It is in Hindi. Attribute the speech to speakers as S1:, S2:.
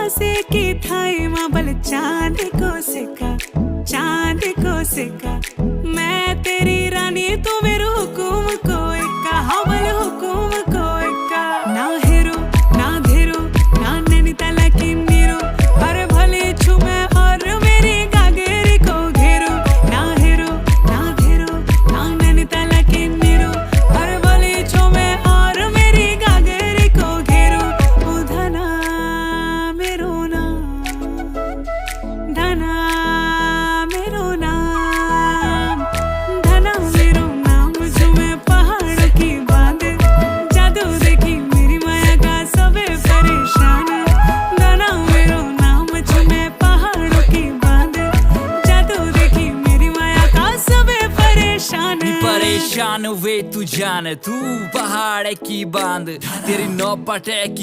S1: से की थाई माबल चांद को सिक्का मैं तेरी रानी तू मेरू हुकुम को इक्का हवल हुकुम को इक्का ना हेरो ना धेरो ना नैनीताल की नीरो अरे भले छुमे और मेरी गागेरी को घेरो ना हेरो ना धेरो ना नैनीताल की नीरो अरे भले छुमे और मेरी गागेरी को घेरो ओ धना मेरो नाम धना मेरो नाम धना मेरो नाम झूमे पहाड़ों की बांध जादू देखी मेरी माया का सबे परेशान धना मेरो नाम झूमे पहाड़ों की बांध जादू देखी मेरी माया का सबे परेशान
S2: परेशान वे तू जान तू पहाड़ की बांध तेरी नौपटे की